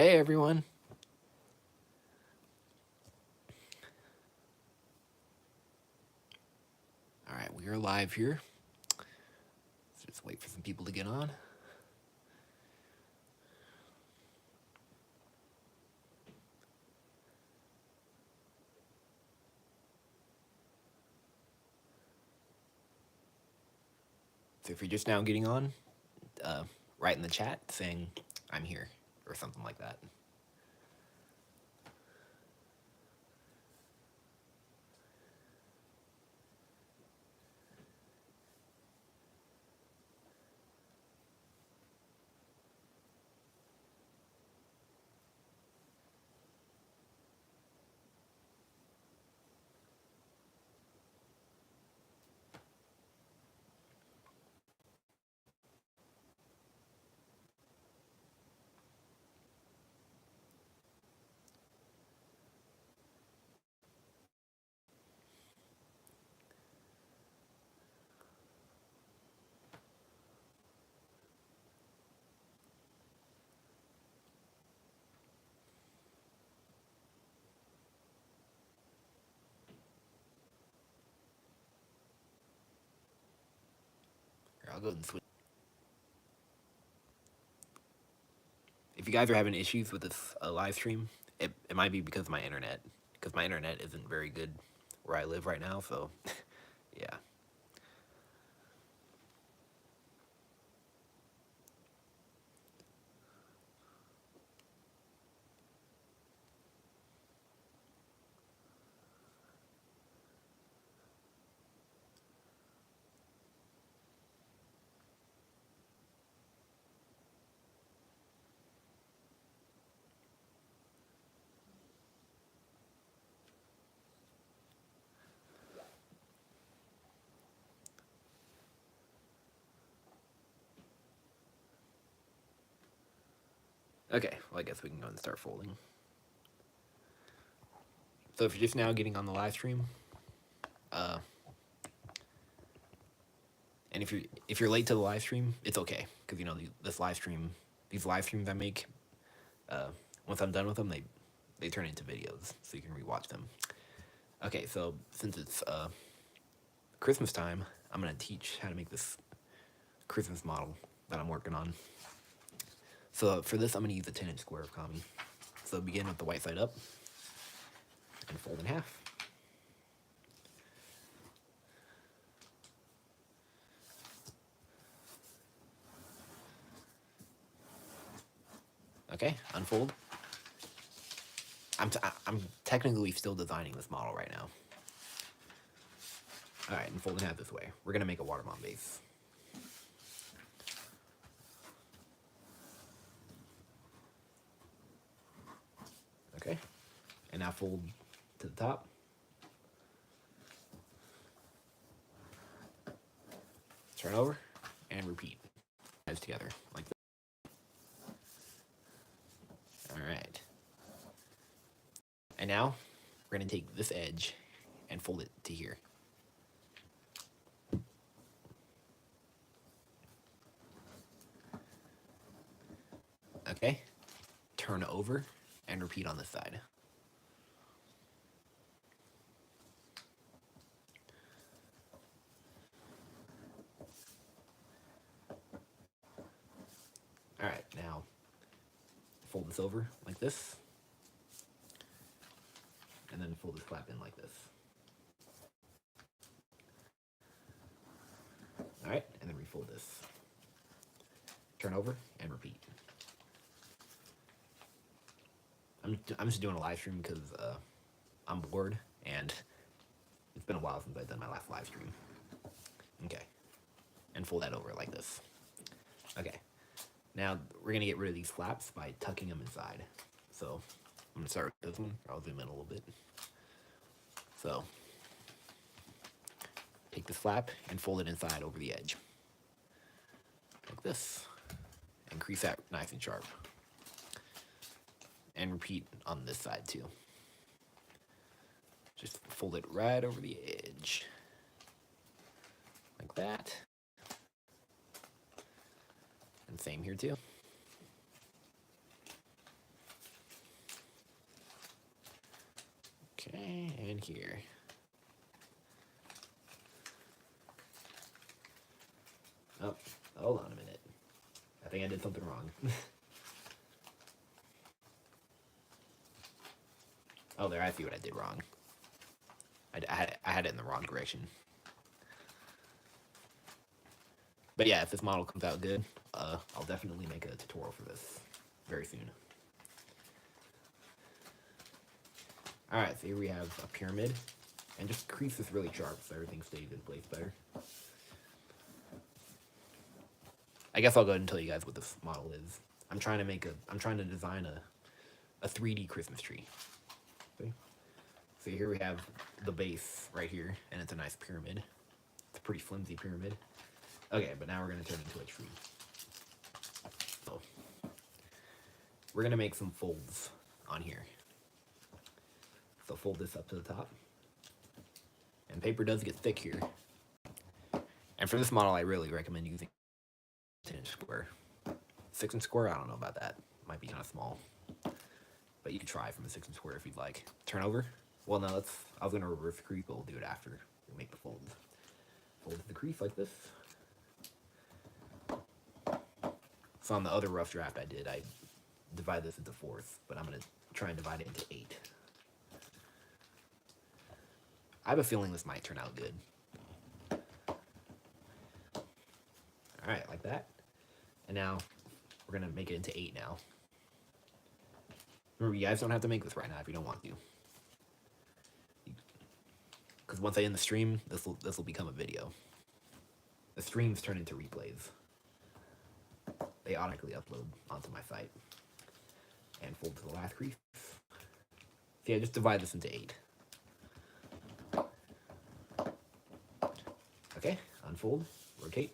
Hey everyone. All right, we are live here. Let's just wait for some people to get on. So if you're just now getting on, write in the chat saying I'm here or something like that. Here, I'll go and switch. If you guys are having issues with this live stream, it might be because of my internet. Because my internet isn't very good where I live right now, so yeah. Okay, well I guess we can go and start folding. So if you're just now getting on the live stream, and if you're late to the live stream, it's okay because you know these live streams I make, once I'm done with them, they turn into videos, so you can rewatch them. Okay, so since it's Christmas time, I'm gonna teach how to make this Christmas model that I'm working on. So for this, I'm gonna use a 10-inch square of kami. So begin with the white side up and fold in half. Okay, unfold. I'm technically still designing this model right now. All right, and fold in half this way. We're gonna make a watermelon base. Okay, and now fold to the top. Turn over and repeat. Guys together like this. All right. And now we're gonna take this edge and fold it to here. Okay. Turn over and repeat on this side. All right, now fold this over like this, and then fold this flap in like this. All right, and then refold this. Turn over and repeat. I'm just doing a live stream because I'm bored and it's been a while since I've done my last live stream. Okay, and fold that over like this. Okay, now we're gonna get rid of these flaps by tucking them inside. So I'm gonna start with this one. I'll zoom in a little bit. So take this flap and fold it inside over the edge. Like this. And crease that nice and sharp. And repeat on this side too. Just fold it right over the edge. Like that. And same here too. and here. Oh, hold on a minute. I think I did something wrong. Oh, there, I see what I did wrong. I had it in the wrong direction. But yeah, if this model comes out good, I'll definitely make a tutorial for this very soon. Alright, so here we have a pyramid. And just crease this really sharp so everything stays in place better. I guess I'll go ahead and tell you guys what this model is. I'm trying to design a 3D Christmas tree. See? So here we have the base right here, and it's a nice pyramid. It's a pretty flimsy pyramid. Okay, but now we're gonna turn it into a tree. So we're gonna make some folds on here. So fold this up to the top. And paper does get thick here. And for this model, I really recommend using 10-inch square. 6-inch square, I don't know about that. Might be kind of small. But you can try from a 6-inch square if you'd like. Turn over. Well, no, I was going to reverse the crease, but we'll do it after we make the folds. Fold the crease like this. So on the other rough draft I did, I divide this into 4s, but I'm going to try and divide it into 8. I have a feeling this might turn out good. Alright, like that. And now, we're going to make it into 8 now. Remember, you guys don't have to make this right now if you don't want to. Because once I end the stream, this will become a video. The streams turn into replays. They automatically upload onto my site. And fold to the last crease. So yeah, just divide this into 8. Okay, unfold, rotate,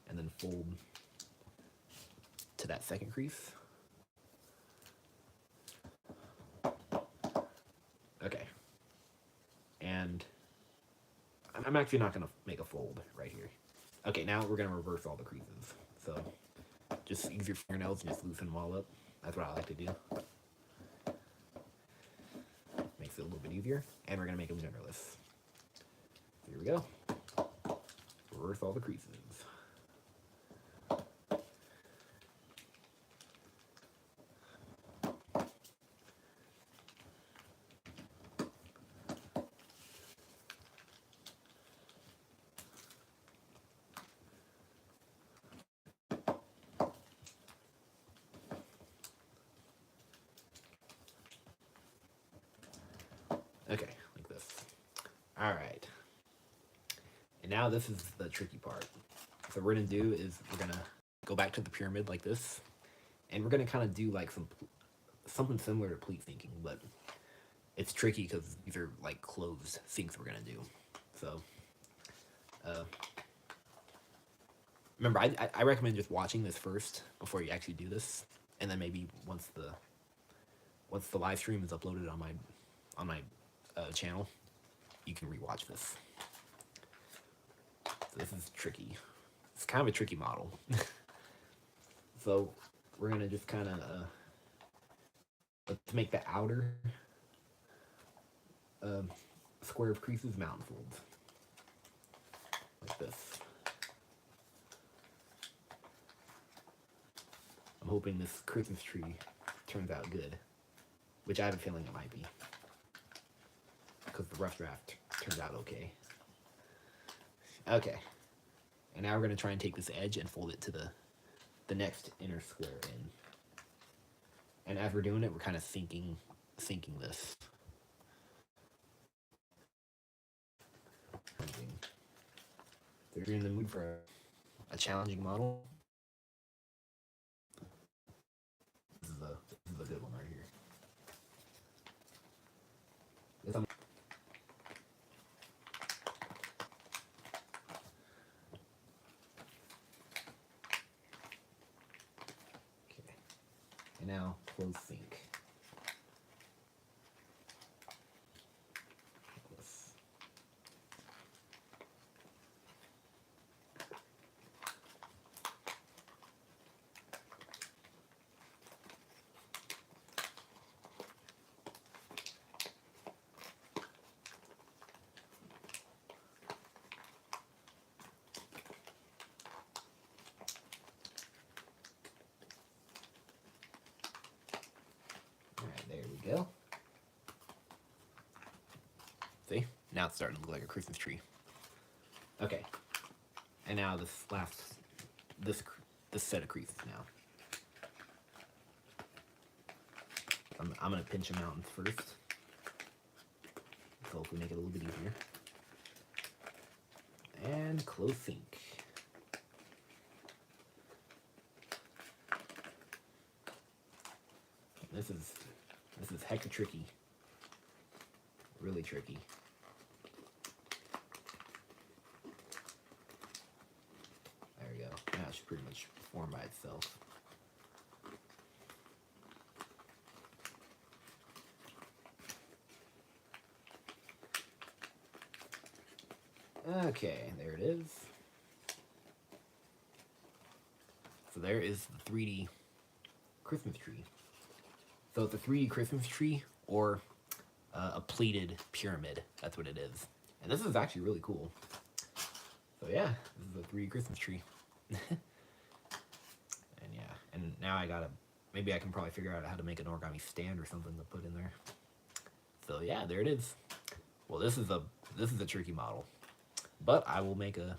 and then fold to that second crease. Okay. And I'm actually not going to make a fold right here. Okay, now we're going to reverse all the creases. So just use your fingernails and just loosen them all up. That's what I like to do. Makes it a little bit easier. And we're going to make them genderless. Here we go. Reverse all the creases. Okay, like this. Alright. And now this is the tricky part. So what we're going to do is we're going to go back to the pyramid like this. And we're going to kind of do like something similar to pleat sinking, but it's tricky because these are like closed sinks we're going to do. So, remember, I recommend just watching this first before you actually do this. And then maybe once the live stream is uploaded on my channel, you can rewatch this. So this is tricky. It's kind of a tricky model. So we're gonna just kind of let's make the outer square of creases mountain folds like this. I'm hoping this Christmas tree turns out good, which I have a feeling it might be, because the rough draft turned out okay. Okay, and now we're going to try and take this edge and fold it to the next inner square in. And as we're doing it, we're kind of sinking this. So if you're in the mood for a challenging model, this is a good one right here. Okay, and now close sink. Now it's starting to look like a Christmas tree. Okay. And now this set of creases now. I'm gonna pinch them out first. So hopefully make it a little bit easier. And close sync. This is hecka tricky. Really tricky. There we go. Now it should pretty much form by itself. Okay, there it is. So there is the 3D Christmas tree. So it's a 3D Christmas tree or a pleated pyramid. That's what it is. And this is actually really cool. So yeah, this is a 3D Christmas tree. And yeah, and now maybe I can probably figure out how to make an origami stand or something to put in there. So yeah, there it is. Well, this is a tricky model. But I am going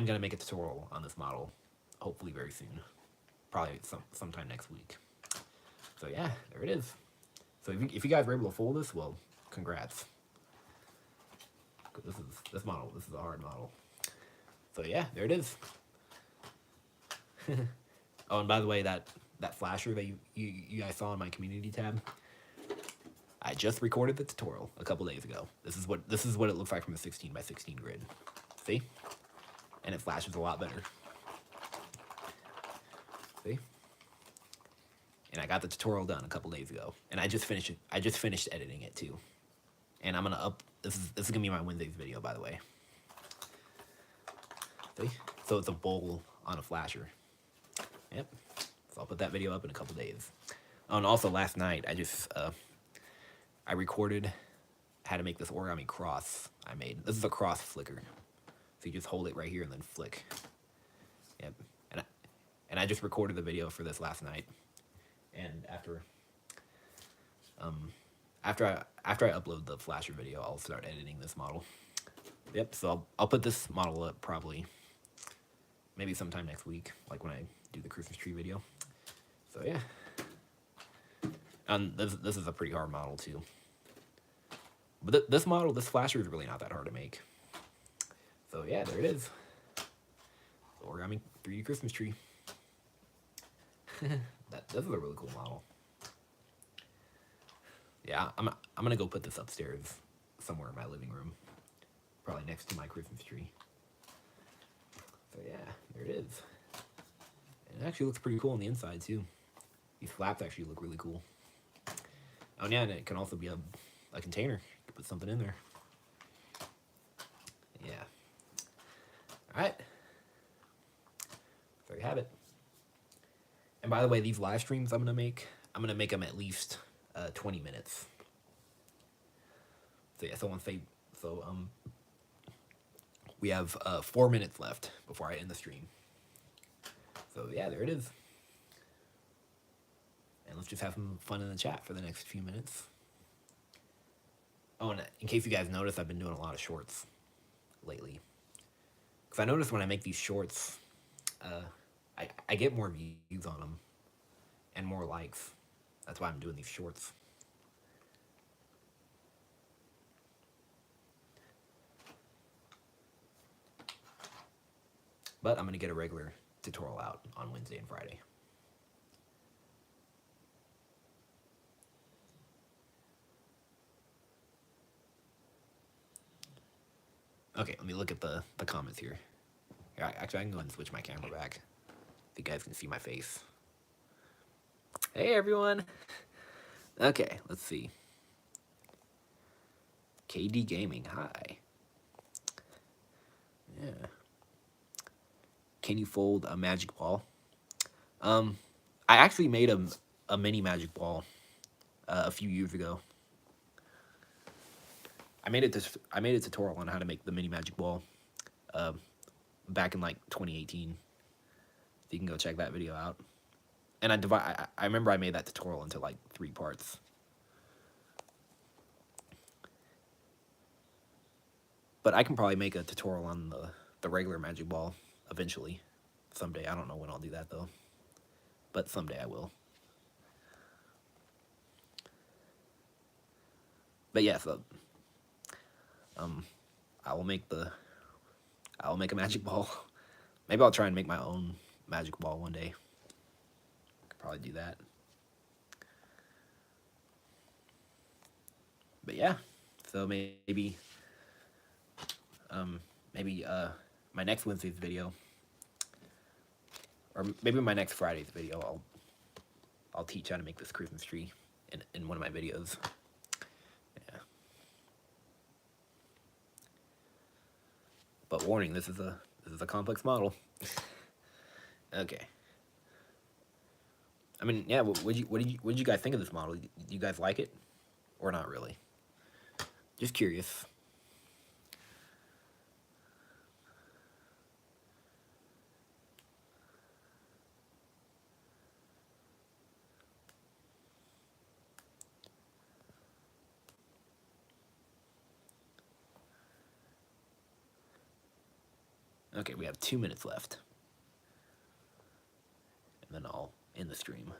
to make a tutorial on this model, hopefully very soon. Probably sometime next week. So yeah, there it is. So if you guys were able to fold this, well, congrats. This is a hard model. So yeah, there it is. Oh, and by the way, that flasher that you guys saw in my community tab, I just recorded the tutorial a couple days ago. This is what it looks like from a 16 by 16 grid. See? And it flashes a lot better. See? And I got the tutorial done a couple days ago, and I just finished editing it too. And I'm gonna this is gonna be my Wednesday's video, by the way. See? So it's a bowl on a flasher. Yep. So I'll put that video up in a couple days. Oh, and also last night I recorded how to make this origami cross I made. This is a cross flicker. So you just hold it right here and then flick. Yep. And I just recorded the video for this last night. And after I upload the flasher video, I'll start editing this model. Yep, so I'll put this model up probably maybe sometime next week, like when I do the Christmas tree video. So yeah. And this is a pretty hard model too. But this flasher is really not that hard to make. So yeah, there it is. The origami 3D Christmas tree. This is a really cool model. Yeah, I'm gonna go put this upstairs somewhere in my living room, probably next to my Christmas tree. So yeah, there it is. And it actually looks pretty cool on the inside too. These flaps actually look really cool. Oh yeah, and it can also be a container. You can put something in there. Yeah. All right. There you have it. And by the way, these live streams I'm gonna make them at least 20 minutes. So yeah, we have 4 minutes left before I end the stream. So yeah, there it is. And let's just have some fun in the chat for the next few minutes. Oh, and in case you guys noticed, I've been doing a lot of shorts lately. Because I noticed when I make these shorts, I get more views on them and more likes. That's why I'm doing these shorts. But I'm going to get a regular tutorial out on Wednesday and Friday. Okay, let me look at the comments here. Actually, I can go ahead and switch my camera back so you guys can see my face. Hey, everyone. Okay, let's see. KD Gaming, hi. Yeah. Can you fold a magic ball? I actually made a mini magic ball a few years ago. I made a tutorial on how to make the mini magic ball back in like 2018. So you can go check that video out. And I remember I made that tutorial into like 3 parts. But I can probably make a tutorial on the regular magic ball eventually. Someday. I don't know when I'll do that though. But someday I will. But yeah, so I will make a magic ball. Maybe I'll try and make my own magic ball one day. I could probably do that. But yeah, so maybe my next Wednesday's video, or maybe my next Friday's video, I'll teach how to make this Christmas tree in one of my videos. Yeah. But warning, this is a complex model. Okay. I mean, yeah. What did you guys think of this model? Do you guys like it, or not really? Just curious. Okay, we have 2 minutes left. And then I'll end the stream.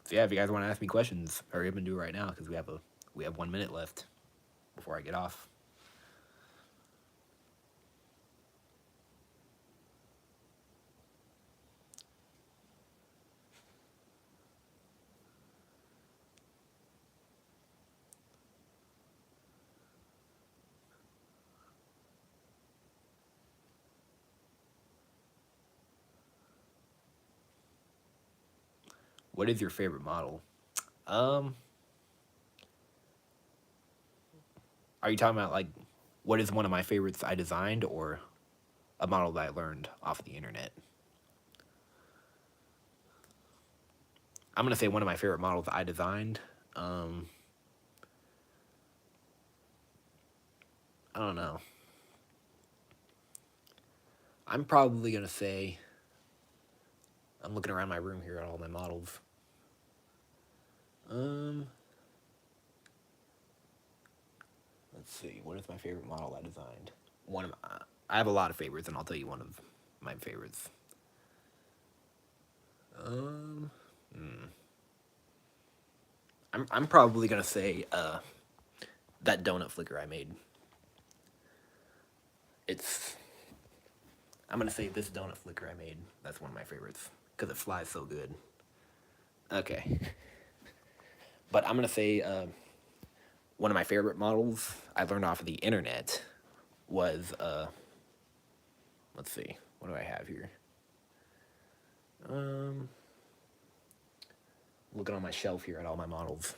So yeah, if you guys want to ask me questions, hurry up and do it right now because we have 1 minute left before I get off. What is your favorite model? Are you talking about like what is one of my favorites I designed, or a model that I learned off of the internet? I'm gonna say one of my favorite models I designed. I don't know. I'm probably gonna say, I'm looking around my room here at all my models. Let's see. What is my favorite model I designed? I have a lot of favorites, and I'll tell you one of my favorites. I'm probably gonna say that donut flicker I made. I'm gonna say this donut flicker I made. That's one of my favorites because it flies so good. Okay. But I'm gonna say one of my favorite models I learned off of the internet was let's see, what do I have here? Looking on my shelf here at all my models.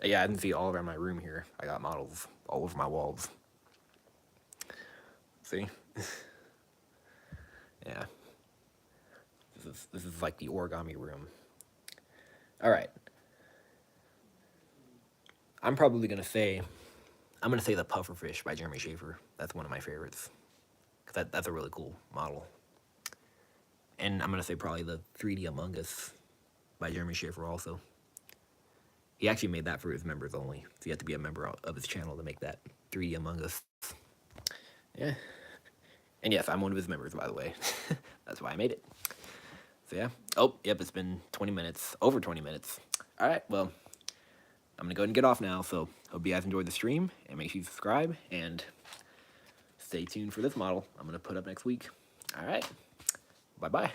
Yeah, I can see all around my room here. I got models all over my walls. See? Yeah. This is like the origami room. All right. I'm gonna say the pufferfish by Jeremy Schaefer. That's one of my favorites. Cause that's a really cool model. And I'm gonna say probably the 3D Among Us by Jeremy Schaefer also. He actually made that for his members only. So you have to be a member of his channel to make that 3D Among Us. Yeah. And yes, I'm one of his members, by the way. That's why I made it. So yeah. Oh, yep, it's been 20 minutes. Over 20 minutes. All right, well, I'm going to go ahead and get off now. So hope you guys enjoyed the stream. And make sure you subscribe. And stay tuned for this model I'm going to put up next week. All right. Bye-bye.